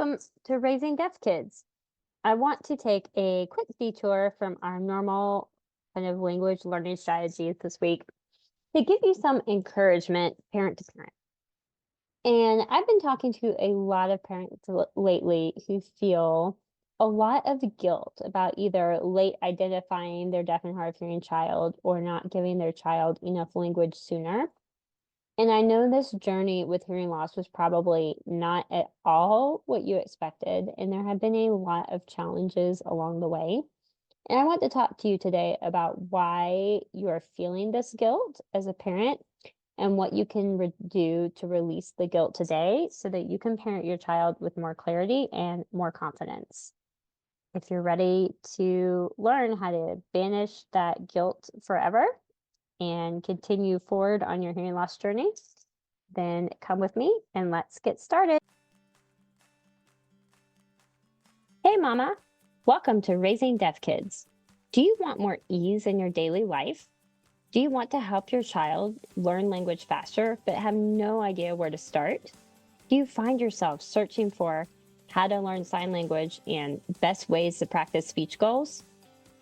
welcome to Raising Deaf Kids. I want to take a quick detour from our normal kind of language learning strategies this week to give you some encouragement, parent to parent. And I've been talking to a lot of parents lately who feel a lot of guilt about either late identifying their deaf and hard of hearing child or not giving their child enough language sooner. And I know this journey with hearing loss was probably not at all what you expected, and there have been a lot of challenges along the way. And I want to talk to you today about why you are feeling this guilt as a parent and what you can do to release the guilt today so that you can parent your child with more clarity and more confidence. If you're ready to learn how to banish that guilt forever and continue forward on your hearing loss journey, then come with me and let's get started. Hey, Mama. Welcome to Raising Deaf Kids. Do you want more ease in your daily life? Do you want to help your child learn language faster but have no idea where to start? Do you find yourself searching for how to learn sign language and best ways to practice speech goals?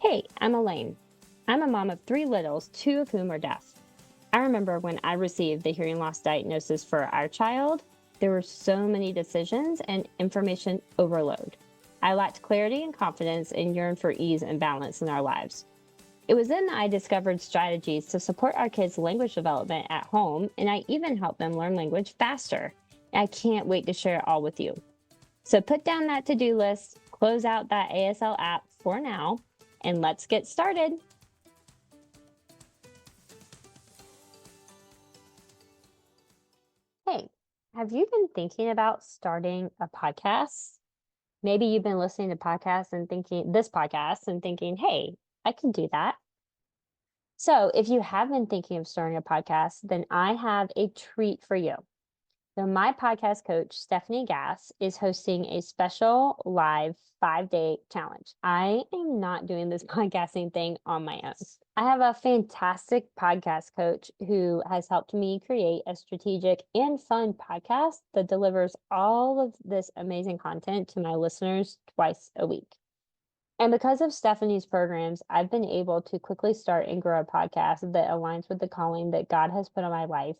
Hey, I'm Alaine. I'm a mom of 3 littles, 2 of whom are deaf. I remember when I received the hearing loss diagnosis for our child, there were so many decisions and information overload. I lacked clarity and confidence and yearned for ease and balance in our lives. It was then that I discovered strategies to support our kids' language development at home, and I even helped them learn language faster. I can't wait to share it all with you. So put down that to-do list, close out that ASL app for now, and let's get started. Hey, have you been thinking about starting a podcast? Maybe you've been listening to podcasts and thinking, hey, I can do that. So if you have been thinking of starting a podcast, then I have a treat for you. So my podcast coach, Stephanie Gass, is hosting a special live 5-day challenge. I am not doing this podcasting thing on my own. I have a fantastic podcast coach who has helped me create a strategic and fun podcast that delivers all of this amazing content to my listeners twice a week. And because of Stephanie's programs, I've been able to quickly start and grow a podcast that aligns with the calling that God has put on my life.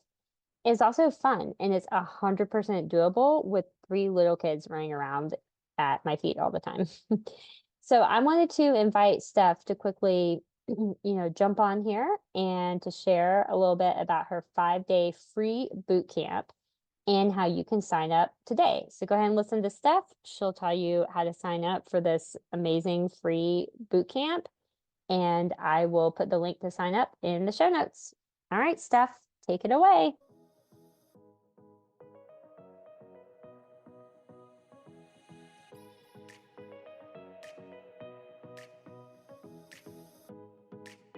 It's also fun, and it's 100% doable with 3 little kids running around at my feet all the time. So I wanted to invite Steph to quickly, jump on here and to share a little bit about her 5-day free boot camp and how you can sign up today. So go ahead and listen to Steph. She'll tell you how to sign up for this amazing free boot camp, and I will put the link to sign up in the show notes. All right, Steph, take it away.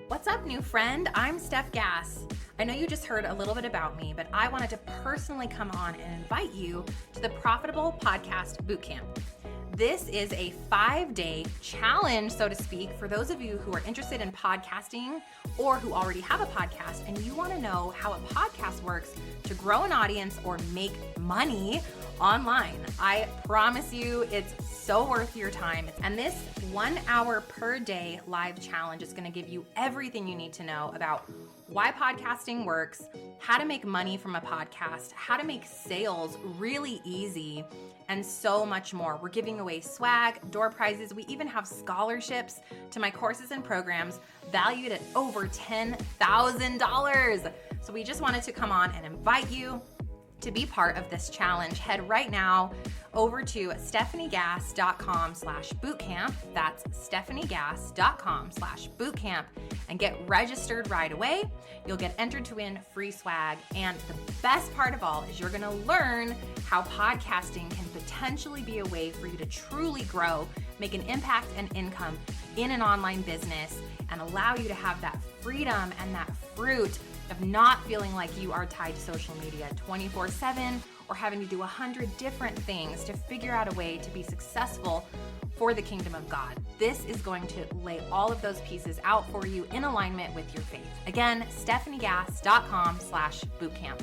What's up, new friend? I'm Steph Gass. I know you just heard a little bit about me, but I wanted to personally come on and invite you to the Profitable Podcast Bootcamp. This is a 5-day challenge, so to speak, for those of you who are interested in podcasting or who already have a podcast and you want to know how a podcast works to grow an audience or make money online. I promise you it's so worth your time. And this 1 hour per day live challenge is going to give you everything you need to know about why podcasting works, how to make money from a podcast, how to make sales really easy, and so much more. We're giving away swag, door prizes. We even have scholarships to my courses and programs valued at over $10,000. So we just wanted to come on and invite you to be part of this challenge. Head right now over to stephaniegass.com/bootcamp. That's stephaniegass.com/bootcamp and get registered right away. You'll get entered to win free swag. And the best part of all is you're going to learn how podcasting can potentially be a way for you to truly grow, make an impact and income in an online business, and allow you to have that freedom and that fruit of not feeling like you are tied to social media 24/7 or having to do 100 different things to figure out a way to be successful for the kingdom of God. This is going to lay all of those pieces out for you in alignment with your faith. Again, stephaniegass.com/bootcamp.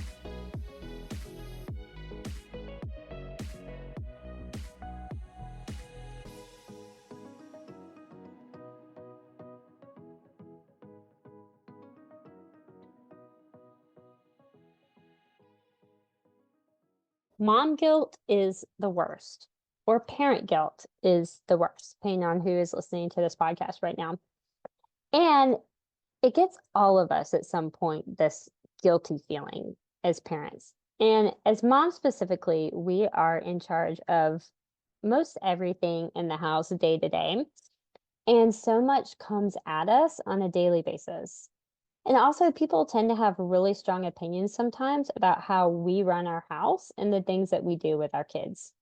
Mom guilt is the worst, or parent guilt is the worst, depending on who is listening to this podcast right now. And it gets all of us at some point, this guilty feeling as parents. And as moms specifically, we are in charge of most everything in the house day to day. And so much comes at us on a daily basis. And also, people tend to have really strong opinions sometimes about how we run our house and the things that we do with our kids.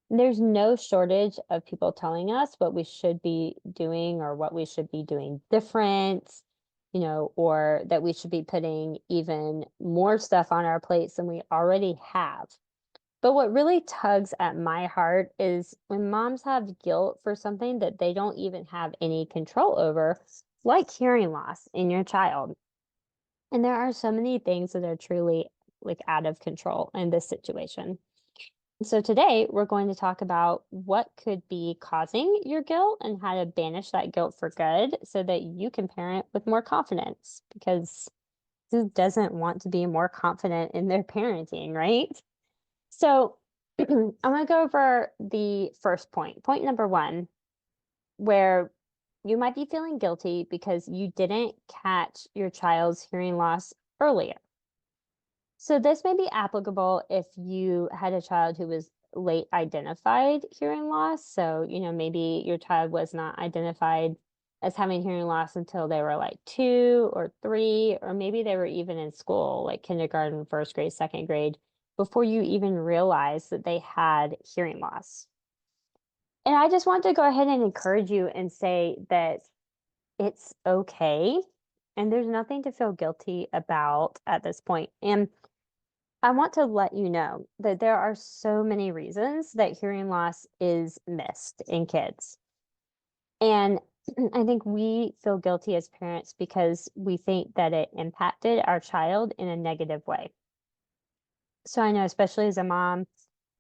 There's no shortage of people telling us what we should be doing or what we should be doing different, or that we should be putting even more stuff on our plates than we already have. But what really tugs at my heart is when moms have guilt for something that they don't even have any control over, like hearing loss in your child. And there are so many things that are truly like out of control in this situation. So today we're going to talk about what could be causing your guilt and how to banish that guilt for good so that you can parent with more confidence, because who doesn't want to be more confident in their parenting, right? So I'm going to go over the first point. Point number one, where you might be feeling guilty because you didn't catch your child's hearing loss earlier. So this may be applicable if you had a child who was late identified hearing loss. So, maybe your child was not identified as having hearing loss until they were like 2 or 3, or maybe they were even in school, like kindergarten, first grade, second grade, before you even realized that they had hearing loss. And I just want to go ahead and encourage you and say that it's okay. And there's nothing to feel guilty about at this point. And I want to let you know that there are so many reasons that hearing loss is missed in kids. And I think we feel guilty as parents because we think that it impacted our child in a negative way. So I know, especially as a mom,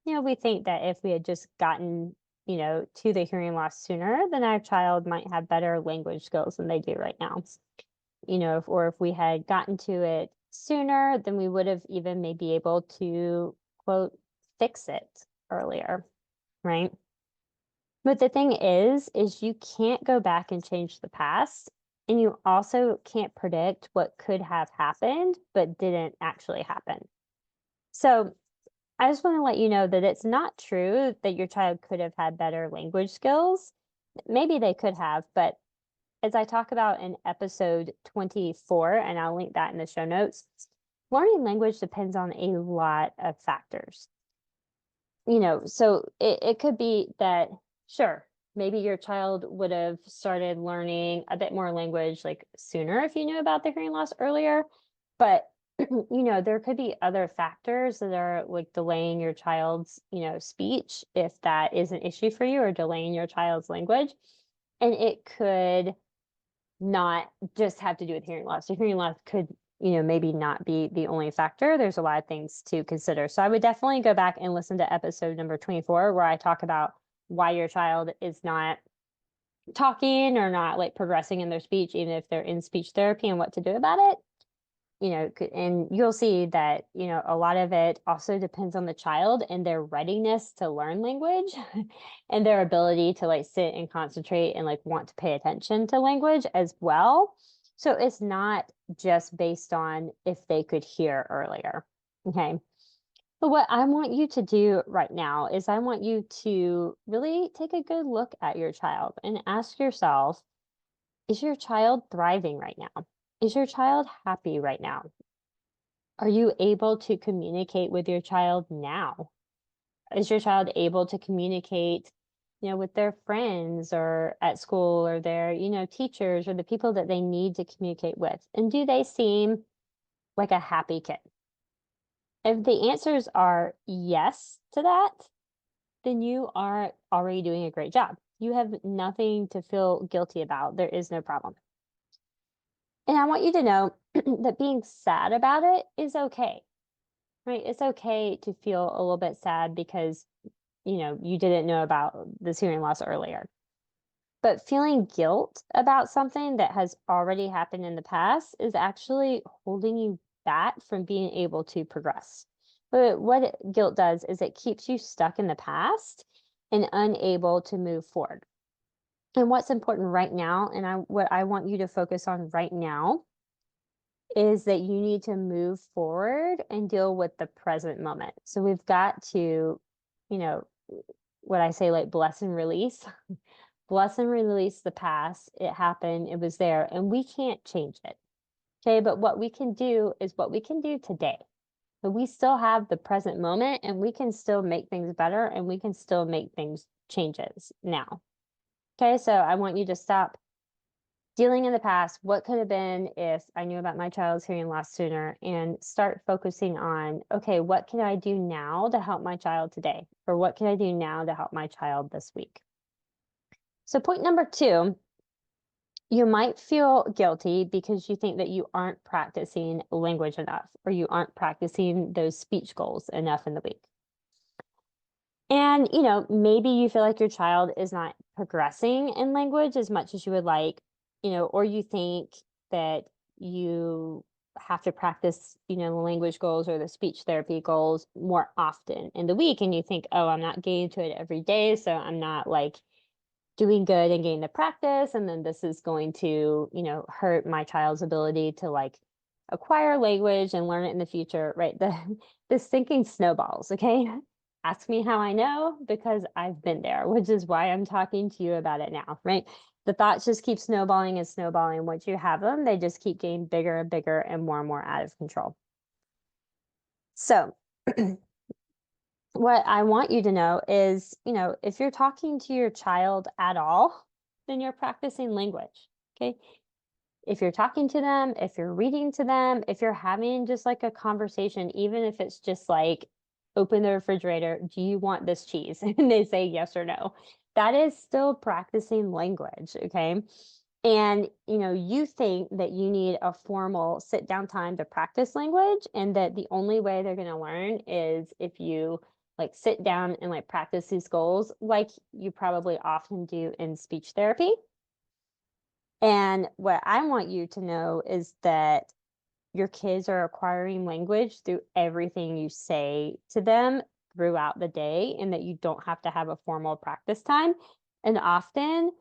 we think that if we had just gotten, to the hearing loss sooner, then our child might have better language skills than they do right now. If we had gotten to it sooner, then we would have even maybe able to, quote, fix it earlier, right? But the thing is you can't go back and change the past. And you also can't predict what could have happened, but didn't actually happen. So I just want to let you know that it's not true that your child could have had better language skills. Maybe they could have, but as I talk about in episode 24, and I'll link that in the show notes, learning language depends on a lot of factors. So it could be that, sure, maybe your child would have started learning a bit more language like sooner if you knew about the hearing loss earlier. But, there could be other factors that are like delaying your child's, speech, if that is an issue for you, or delaying your child's language. And it could not just have to do with hearing loss. So hearing loss could, maybe not be the only factor. There's a lot of things to consider. So I would definitely go back and listen to episode number 24, where I talk about why your child is not talking or not like progressing in their speech, even if they're in speech therapy, and what to do about it. And you'll see that, a lot of it also depends on the child and their readiness to learn language and their ability to like sit and concentrate and like want to pay attention to language as well. So it's not just based on if they could hear earlier. Okay. But what I want you to do right now is I want you to really take a good look at your child and ask yourself, is your child thriving right now? Is your child happy right now? Are you able to communicate with your child now? Is your child able to communicate, with their friends or at school, or their, teachers, or the people that they need to communicate with? And do they seem like a happy kid? If the answers are yes to that, then you are already doing a great job. You have nothing to feel guilty about. There is no problem. And I want you to know that being sad about it is okay, right? It's okay to feel a little bit sad because, you didn't know about this hearing loss earlier. But feeling guilt about something that has already happened in the past is actually holding you back from being able to progress. But guilt does is it keeps you stuck in the past and unable to move forward. And what's important right now, and what I want you to focus on right now is that you need to move forward and deal with the present moment. So we've got to, you know, what I say, like, bless and release. Bless and release the past. It happened, it was there, and we can't change it. Okay. But what we can do is what we can do today. But we still have the present moment and we can still make things better and we can still make things changes now. Okay. So I want you to stop dealing in the past. What could have been if I knew about my child's hearing loss sooner, and start focusing on, okay, what can I do now to help my child today? Or what can I do now to help my child this week? So, point number 2, you might feel guilty because you think that you aren't practicing language enough, or you aren't practicing those speech goals enough in the week. And, maybe you feel like your child is not progressing in language as much as you would like, or you think that you have to practice, the language goals or the speech therapy goals more often in the week. And you think, oh, I'm not getting to it every day. So I'm not like doing good and getting the practice. And then this is going to, hurt my child's ability to like acquire language and learn it in the future, right? This thinking snowballs, okay? Ask me how I know, because I've been there, which is why I'm talking to you about it now, right? The thoughts just keep snowballing and snowballing. Once you have them, they just keep getting bigger and bigger and more out of control. So, what I want you to know is, if you're talking to your child at all, then you're practicing language. Okay. If you're talking to them, if you're reading to them, if you're having just like a conversation, even if it's just like, open the refrigerator, do you want this cheese? And they say yes or no. That is still practicing language. Okay. And you think that you need a formal sit down time to practice language, and that the only way they're going to learn is if you like sit down and like practice these goals like you probably often do in speech therapy. And what I want you to know is that your kids are acquiring language through everything you say to them throughout the day, and that you don't have to have a formal practice time. And often,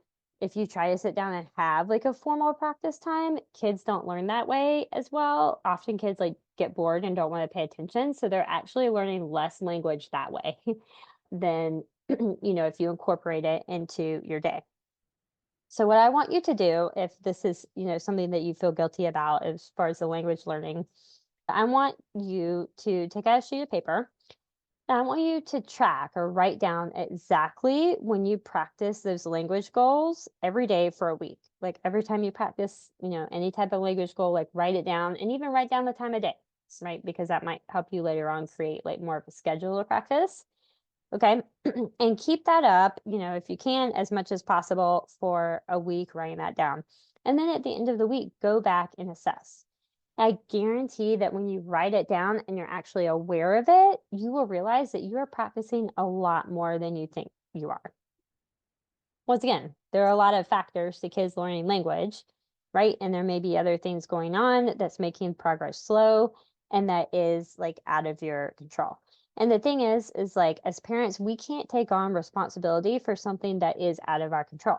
if you try to sit down and have like a formal practice time, kids don't learn that way as well. Often kids like get bored and don't want to pay attention. So they're actually learning less language that way than, if you incorporate it into your day. So what I want you to do, if this is, something that you feel guilty about as far as the language learning, I want you to take out a sheet of paper, and I want you to track or write down exactly when you practice those language goals every day for a week. Like every time you practice, any type of language goal, like write it down, and even write down the time of day, right? Because that might help you later on create like more of a schedule of practice. Okay. And keep that up, if you can, as much as possible for a week, writing that down. And then at the end of the week, go back and assess. I guarantee that when you write it down and you're actually aware of it, you will realize that you are practicing a lot more than you think you are. Once again, there are a lot of factors to kids learning language, right? And there may be other things going on that's making progress slow, and that is like out of your control. And the thing is like, as parents, we can't take on responsibility for something that is out of our control.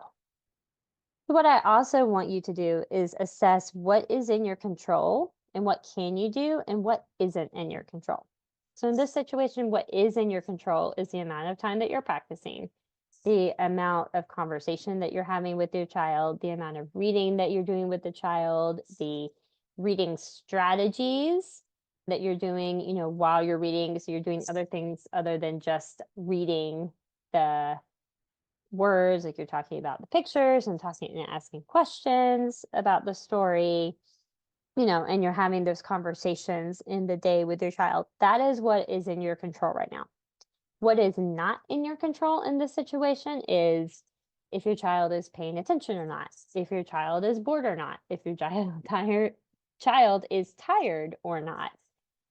What I also want you to do is assess what is in your control and what can you do and what isn't in your control. So in this situation, what is in your control is the amount of time that you're practicing, the amount of conversation that you're having with your child, the amount of reading that you're doing with the child, the reading strategies that you're doing, while you're reading. So you're doing other things other than just reading the words, like you're talking about the pictures and talking and asking questions about the story, and you're having those conversations in the day with your child. That is what is in your control right now. What is not in your control in this situation is if your child is paying attention or not, if your child is bored or not, if your child is tired or not,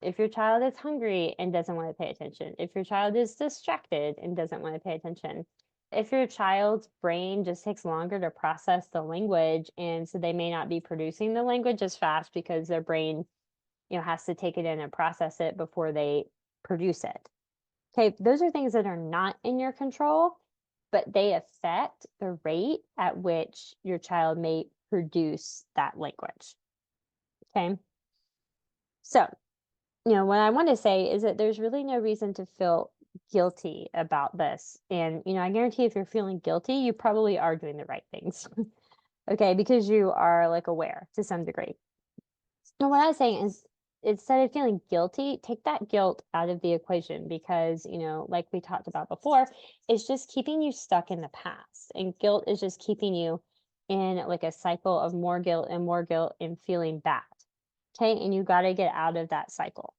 if your child is hungry and doesn't want to pay attention, if your child is distracted and doesn't want to pay attention, if your child's brain just takes longer to process the language, and so they may not be producing the language as fast because their brain, has to take it in and process it before they produce it. Okay, those are things that are not in your control, but they affect the rate at which your child may produce that language. Okay. So, what I want to say is that there's really no reason to feel guilty about this. And, I guarantee if you're feeling guilty, you probably are doing the right things. Okay, because you are like aware to some degree. And what I was saying is instead of feeling guilty, take that guilt out of the equation because, like we talked about before, it's just keeping you stuck in the past. And guilt is just keeping you in like a cycle of more guilt and feeling bad. Okay. And you got to get out of that cycle.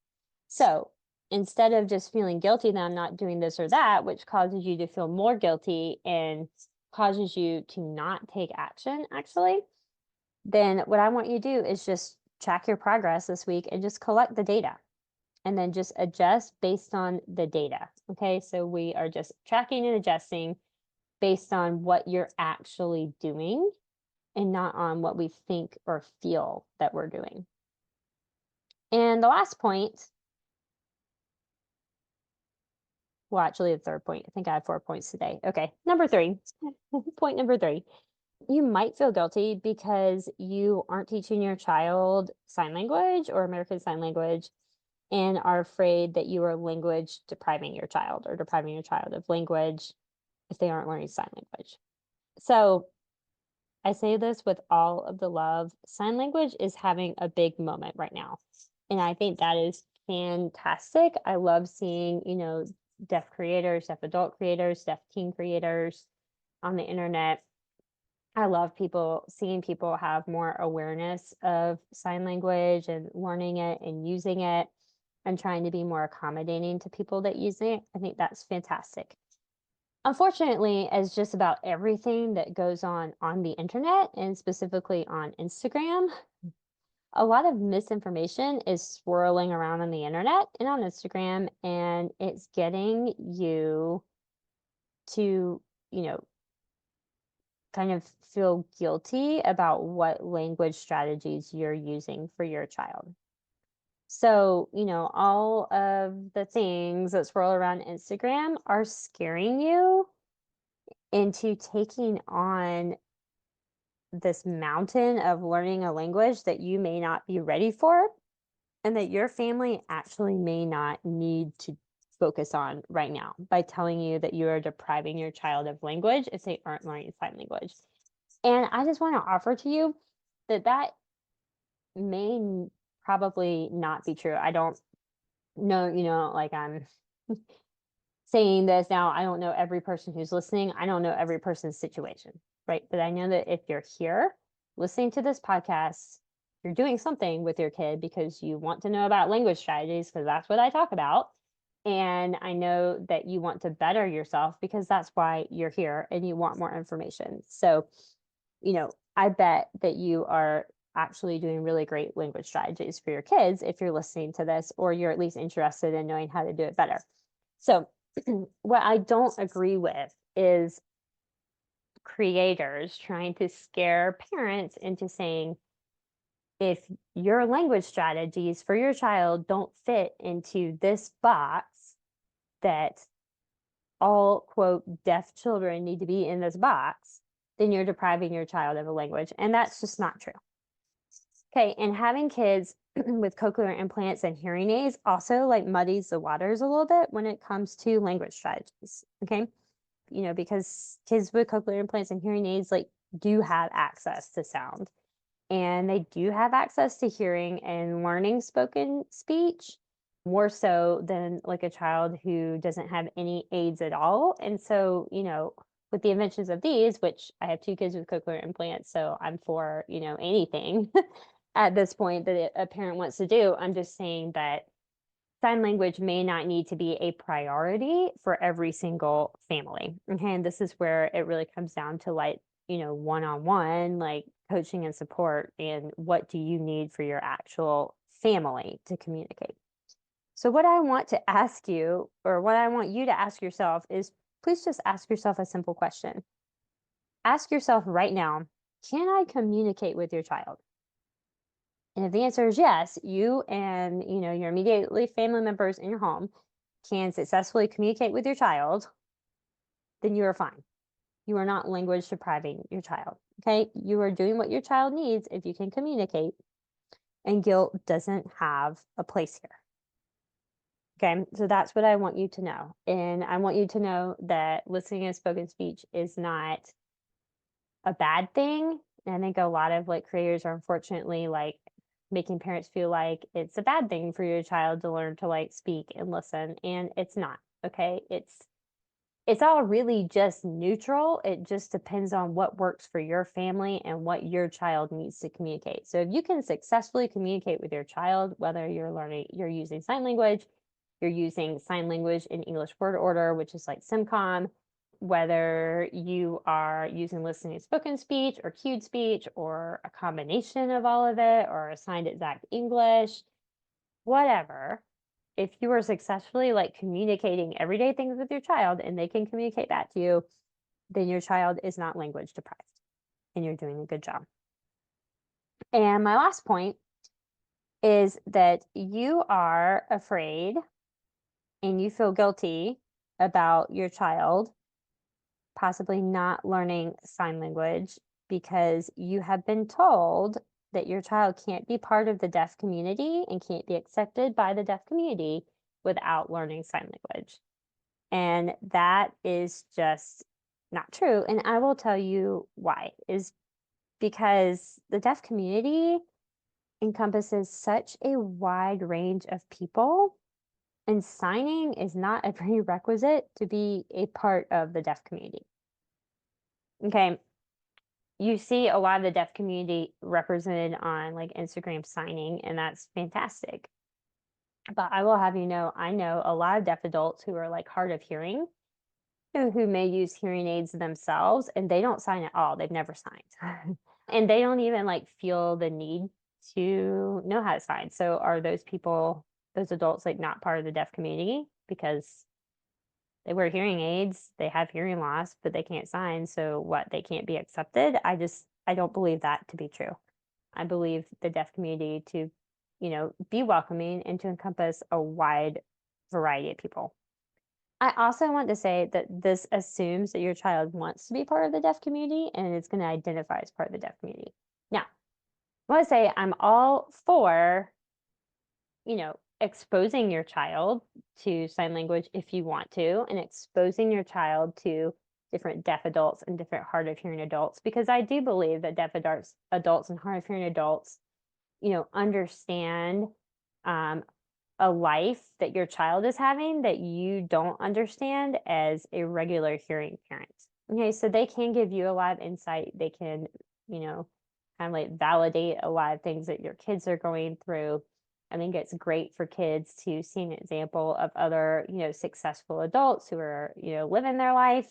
So instead of just feeling guilty that I'm not doing this or that, which causes you to feel more guilty and causes you to not take action, actually, then what I want you to do is just track your progress this week and just collect the data and then just adjust based on the data. Okay. So we are just tracking and adjusting based on what you're actually doing and not on what we think or feel that we're doing. And the last point, well, actually, the third point, I think I have 4 points today. Okay. Number 3, point number 3. You might feel guilty because you aren't teaching your child sign language or American Sign Language and are afraid that you are language depriving your child or depriving your child of language if they aren't learning sign language. So I say this with all of the love. Sign language is having a big moment right now. And I think that is fantastic. I love seeing, deaf creators, deaf adult creators, deaf teen creators on the internet. I love seeing people have more awareness of sign language and learning it and using it and trying to be more accommodating to people that use it. I think that's fantastic. Unfortunately, as just about everything that goes on the internet and specifically on Instagram, a lot of misinformation is swirling around on the internet and on Instagram, and it's getting you to, kind of feel guilty about what language strategies you're using for your child. So, all of the things that swirl around Instagram are scaring you into taking on this mountain of learning a language that you may not be ready for and that your family actually may not need to focus on right now by telling you that you are depriving your child of language if they aren't learning sign language. And I just want to offer to you that may probably not be true. I don't know, like I'm saying this now, I don't know every person who's listening. I don't know every person's situation, right? But I know that if you're here listening to this podcast, you're doing something with your kid because you want to know about language strategies, because that's what I talk about. And I know that you want to better yourself because that's why you're here and you want more information. So, I bet that you are actually doing really great language strategies for your kids if you're listening to this, or you're at least interested in knowing how to do it better. So, what I don't agree with is creators trying to scare parents into saying, if your language strategies for your child don't fit into this box, that all quote deaf children need to be in this box, then you're depriving your child of a language. And that's just not true. Okay. And having kids with cochlear implants and hearing aids also like muddies the waters a little bit when it comes to language strategies. Okay. Because kids with cochlear implants and hearing aids like do have access to sound, and they do have access to hearing and learning spoken speech more so than like a child who doesn't have any aids at all. And so, with the inventions of these, which I have 2 kids with cochlear implants, so I'm for, anything at this point that a parent wants to do. I'm just saying that sign language may not need to be a priority for every single family. Okay. And this is where it really comes down to like, one-on-one, like coaching and support, and what do you need for your actual family to communicate. So what I want to ask you, or what I want you to ask yourself, is please just ask yourself a simple question. Ask yourself right now, can I communicate with your child? And if the answer is yes, you and your immediately family members in your home can successfully communicate with your child, then you are fine. You are not language depriving your child. Okay. You are doing what your child needs if you can communicate, and guilt doesn't have a place here. Okay. So that's what I want you to know. And I want you to know that listening and spoken speech is not a bad thing. And I think a lot of like creators are unfortunately like making parents feel like it's a bad thing for your child to learn to like speak and listen. And it's not. Okay. It's all really just neutral. It just depends on what works for your family and what your child needs to communicate. So if you can successfully communicate with your child, whether you're using sign language, you're using sign language in English word order, which is like SimCom, whether you are using listening and spoken speech or cued speech or a combination of all of it or assigned exact English, whatever, if you are successfully like communicating everyday things with your child and they can communicate that to you, then your child is not language deprived and you're doing a good job. And my last point is that you are afraid and you feel guilty about your child possibly not learning sign language because you have been told that your child can't be part of the deaf community and can't be accepted by the deaf community without learning sign language. And that is just not true. And I will tell you why, is because the deaf community encompasses such a wide range of people, and signing is not a prerequisite to be a part of the deaf community. Okay. You see a lot of the deaf community represented on like Instagram signing, and that's fantastic. But I will have you know, I know a lot of deaf adults who are like hard of hearing, who may use hearing aids themselves, and they don't sign at all. They've never signed. And they don't even like feel the need to know how to sign. So are those people, those adults, like not part of the deaf community because they wear hearing aids, they have hearing loss, but they can't sign. So what, they can't be accepted? I don't believe that to be true. I believe the deaf community to, be welcoming and to encompass a wide variety of people. I also want to say that this assumes that your child wants to be part of the deaf community and it's going to identify as part of the deaf community. Now, I want to say I'm all for, exposing your child to sign language if you want to, and exposing your child to different deaf adults and different hard of hearing adults, because I do believe that deaf adults and hard of hearing adults, understand a life that your child is having that you don't understand as a regular hearing parent. Okay, so they can give you a lot of insight. They can, kind of like validate a lot of things that your kids are going through. I think it's great for kids to see an example of other, successful adults who are, living their life,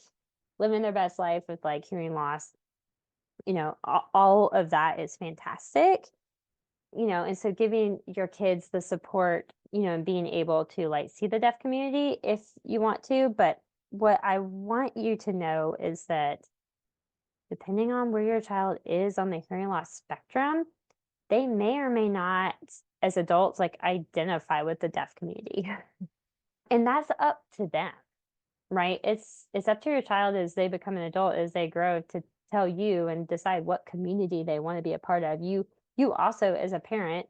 living their best life with like hearing loss. All of that is fantastic. And so giving your kids the support, and being able to like see the deaf community if you want to. But what I want you to know is that depending on where your child is on the hearing loss spectrum, they may or may not, as adults, like identify with the deaf community. And that's up to them, right? It's up to your child as they become an adult, as they grow, to tell you and decide what community they want to be a part of. You also, as a parent,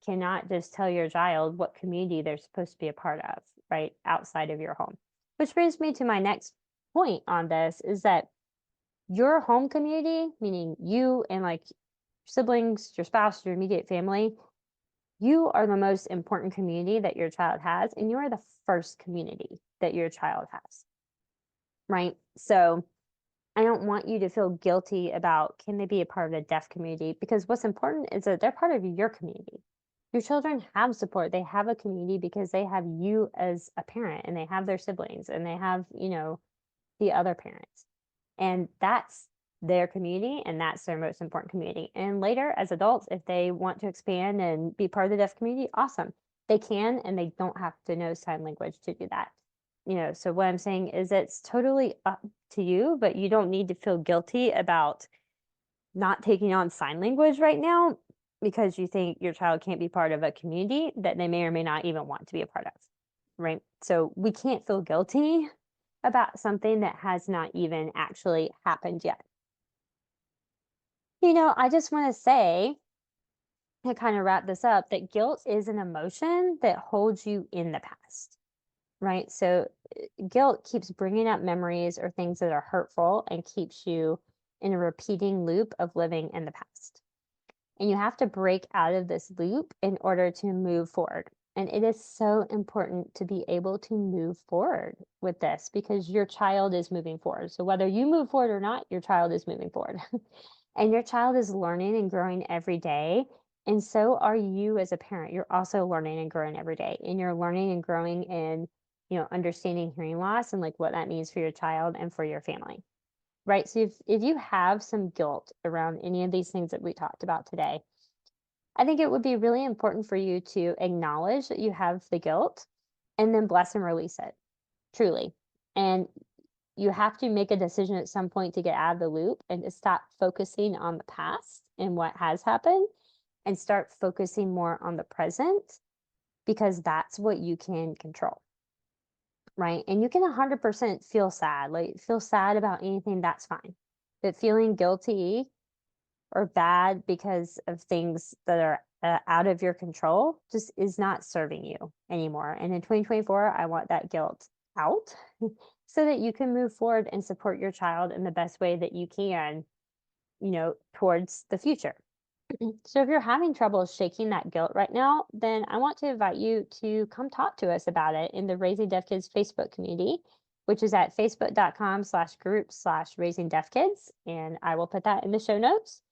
cannot just tell your child what community they're supposed to be a part of, right? Outside of your home. Which brings me to my next point on this, is that your home community, meaning you and like siblings, your spouse, your immediate family, you are the most important community that your child has, and you are the first community that your child has, right? So I don't want you to feel guilty about can they be a part of the deaf community, because what's important is that they're part of your community. Your children have support. They have a community because they have you as a parent, and they have their siblings, and they have, the other parents. And that's their community, and that's their most important community. And later, as adults, if they want to expand and be part of the deaf community, awesome. They can, and they don't have to know sign language to do that. So what I'm saying is it's totally up to you, but you don't need to feel guilty about not taking on sign language right now because you think your child can't be part of a community that they may or may not even want to be a part of. right? So we can't feel guilty about something that has not even actually happened yet. I just want to say, to kind of wrap this up, that guilt is an emotion that holds you in the past, right? So guilt keeps bringing up memories or things that are hurtful and keeps you in a repeating loop of living in the past. And you have to break out of this loop in order to move forward. And it is so important to be able to move forward with this because your child is moving forward. So whether you move forward or not, your child is moving forward. And your child is learning and growing every day. And so are you as a parent. You're also learning and growing every day. And you're learning and growing in, understanding hearing loss and like what that means for your child and for your family. Right. So if you have some guilt around any of these things that we talked about today, I think it would be really important for you to acknowledge that you have the guilt and then bless and release it, truly. And you have to make a decision at some point to get out of the loop and to stop focusing on the past and what has happened and start focusing more on the present because that's what you can control. Right. And you can 100% feel sad, like feel sad about anything, that's fine. But feeling guilty or bad because of things that are out of your control just is not serving you anymore. And in 2024, I want that guilt out so that you can move forward and support your child in the best way that you can, towards the future. So if you're having trouble shaking that guilt right now, then I want to invite you to come talk to us about it in the Raising Deaf Kids Facebook community, which is at facebook.com/group/raising deaf kids. And I will put that in the show notes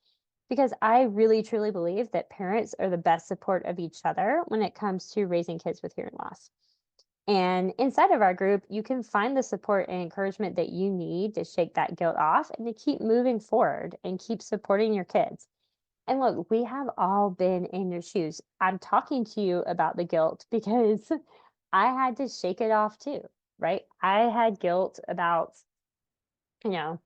because I really truly believe that parents are the best support of each other when it comes to raising kids with hearing loss. And inside of our group, you can find the support and encouragement that you need to shake that guilt off and to keep moving forward and keep supporting your kids. And look, we have all been in your shoes. I'm talking to you about the guilt because I had to shake it off too, right? I had guilt about, you know,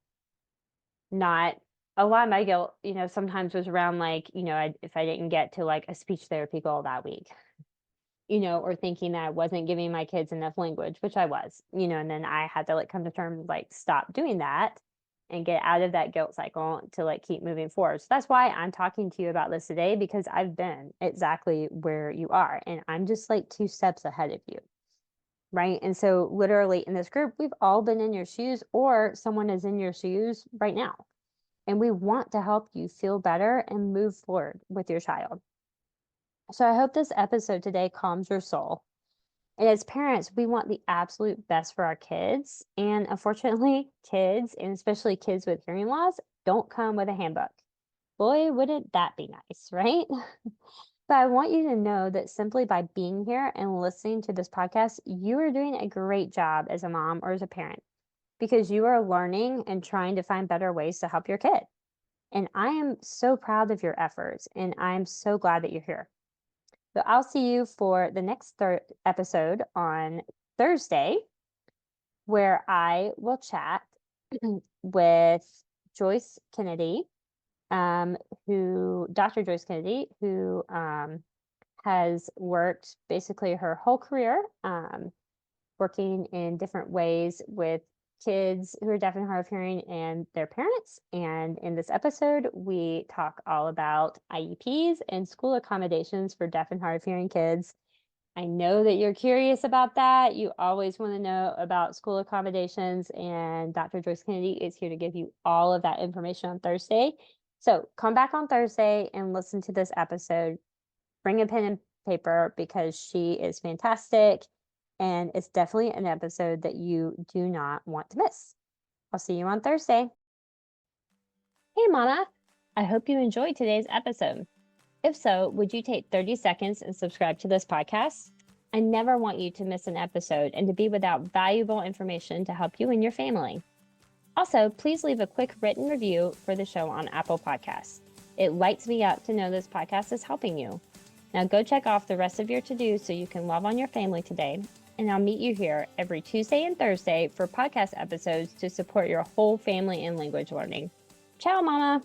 not a lot of my guilt, sometimes was around like, if I didn't get to like a speech therapy goal that week, or thinking that I wasn't giving my kids enough language, which I was, and then I had to like come to terms, like stop doing that and get out of that guilt cycle to like keep moving forward. So that's why I'm talking to you about this today, because I've been exactly where you are and I'm just like 2 steps ahead of you. Right. And so literally in this group, we've all been in your shoes or someone is in your shoes right now. And we want to help you feel better and move forward with your child. So I hope this episode today calms your soul. And as parents, we want the absolute best for our kids. And unfortunately, kids, and especially kids with hearing loss, don't come with a handbook. Boy, wouldn't that be nice, right? But I want you to know that simply by being here and listening to this podcast, you are doing a great job as a mom or as a parent because you are learning and trying to find better ways to help your kid. And I am so proud of your efforts and I'm so glad that you're here. So I'll see you for the next episode on Thursday, where I will chat with Joyce Kennedy, Dr. Joyce Kennedy, who has worked basically her whole career working in different ways with kids who are deaf and hard of hearing and their parents. And in this episode, we talk all about IEPs and school accommodations for deaf and hard of hearing kids. I know that you're curious about that. You always want to know about school accommodations, and Dr. Joyce Kennedy is here to give you all of that information on Thursday. So come back on Thursday and listen to this episode. Bring a pen and paper because she is fantastic. And it's definitely an episode that you do not want to miss. I'll see you on Thursday. Hey, Mama. I hope you enjoyed today's episode. If so, would you take 30 seconds and subscribe to this podcast? I never want you to miss an episode and to be without valuable information to help you and your family. Also, please leave a quick written review for the show on Apple Podcasts. It lights me up to know this podcast is helping you. Now go check off the rest of your to-dos so you can love on your family today. And I'll meet you here every Tuesday and Thursday for podcast episodes to support your whole family in language learning. Ciao, Mama.